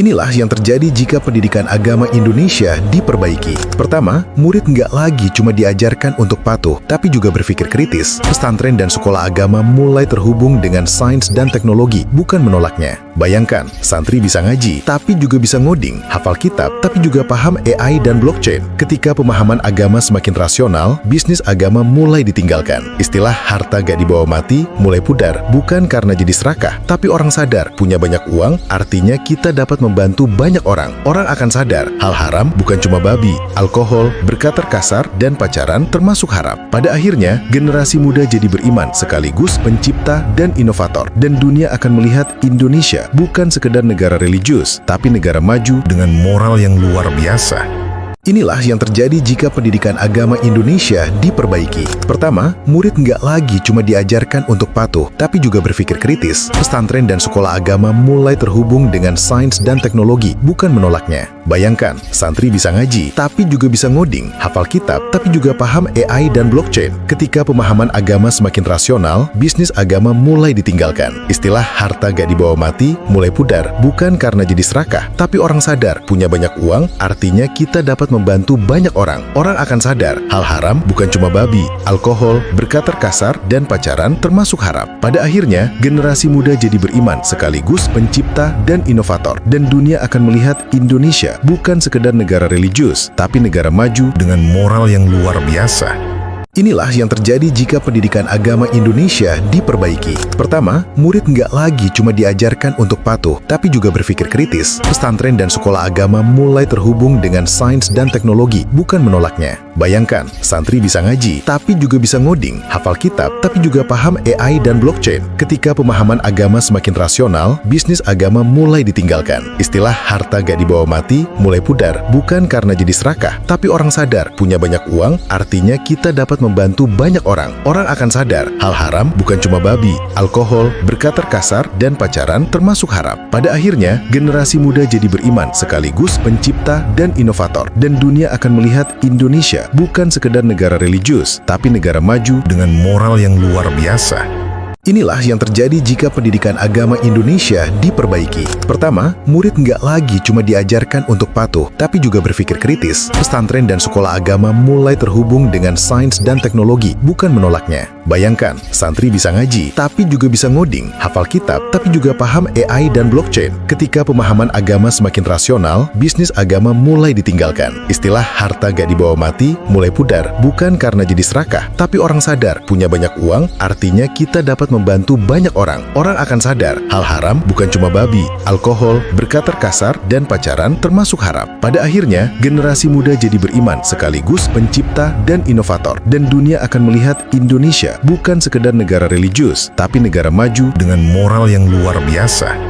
Inilah yang terjadi jika pendidikan agama Indonesia diperbaiki. Pertama, murid nggak lagi cuma diajarkan untuk patuh, tapi juga berpikir kritis. Pesantren dan sekolah agama mulai terhubung dengan sains dan teknologi, bukan menolaknya. Bayangkan, santri bisa ngaji, tapi juga bisa ngoding, hafal kitab, tapi juga paham AI dan blockchain. Ketika pemahaman agama semakin rasional, bisnis agama mulai ditinggalkan. Istilah harta gak dibawa mati mulai pudar, bukan karena jadi serakah, tapi orang sadar punya banyak uang, artinya kita dapat membantu banyak orang. Orang akan sadar, hal haram bukan cuma babi, alkohol, berkata kasar, dan pacaran termasuk haram. Pada akhirnya, generasi muda jadi beriman sekaligus pencipta dan inovator. Dan dunia akan melihat Indonesia bukan sekedar negara religius, tapi negara maju dengan moral yang luar biasa. Inilah yang terjadi jika pendidikan agama Indonesia diperbaiki. Pertama, murid nggak lagi cuma diajarkan untuk patuh, tapi juga berpikir kritis. Pesantren dan sekolah agama mulai terhubung dengan sains dan teknologi, bukan menolaknya. Bayangkan, santri bisa ngaji, tapi juga bisa ngoding, hafal kitab, tapi juga paham AI dan blockchain. Ketika pemahaman agama semakin rasional, bisnis agama mulai ditinggalkan. Istilah harta gak dibawa mati mulai pudar, bukan karena jadi serakah, tapi orang sadar punya banyak uang, artinya kita dapat membantu banyak orang. Orang akan sadar, hal haram bukan cuma babi, alkohol, berkata kasar, dan pacaran termasuk haram. Pada akhirnya, generasi muda jadi beriman sekaligus pencipta dan inovator. Dan dunia akan melihat Indonesia bukan sekedar negara religius, tapi negara maju dengan moral yang luar biasa. Inilah yang terjadi jika pendidikan agama Indonesia diperbaiki. Pertama, murid nggak lagi cuma diajarkan untuk patuh, tapi juga berpikir kritis. Pesantren dan sekolah agama mulai terhubung dengan sains dan teknologi, bukan menolaknya. Bayangkan, santri bisa ngaji, tapi juga bisa ngoding, hafal kitab, tapi juga paham AI dan blockchain. Ketika pemahaman agama semakin rasional, bisnis agama mulai ditinggalkan. Istilah harta gak dibawa mati mulai pudar, bukan karena jadi serakah, tapi orang sadar punya banyak uang, artinya kita dapat membantu banyak orang. Orang akan sadar, hal haram bukan cuma babi, alkohol, berkata kasar, dan pacaran termasuk haram. Pada akhirnya, generasi muda jadi beriman sekaligus pencipta dan inovator. Dan dunia akan melihat Indonesia bukan sekedar negara religius, tapi negara maju dengan moral yang luar biasa. Inilah yang terjadi jika pendidikan agama Indonesia diperbaiki. Pertama, murid nggak lagi cuma diajarkan untuk patuh, tapi juga berpikir kritis. Pesantren dan sekolah agama mulai terhubung dengan sains dan teknologi, bukan menolaknya. Bayangkan, santri bisa ngaji, tapi juga bisa ngoding, hafal kitab, tapi juga paham AI dan blockchain. Ketika pemahaman agama semakin rasional, bisnis agama mulai ditinggalkan. Istilah harta gak dibawa mati mulai pudar, bukan karena jadi serakah, tapi orang sadar punya banyak uang, artinya kita dapat membantu banyak orang. Orang akan sadar, hal haram bukan cuma babi, alkohol, berkata kasar, dan pacaran termasuk haram. Pada akhirnya, generasi muda jadi beriman sekaligus pencipta dan inovator. Dan dunia akan melihat Indonesia bukan sekedar negara religius, tapi negara maju dengan moral yang luar biasa.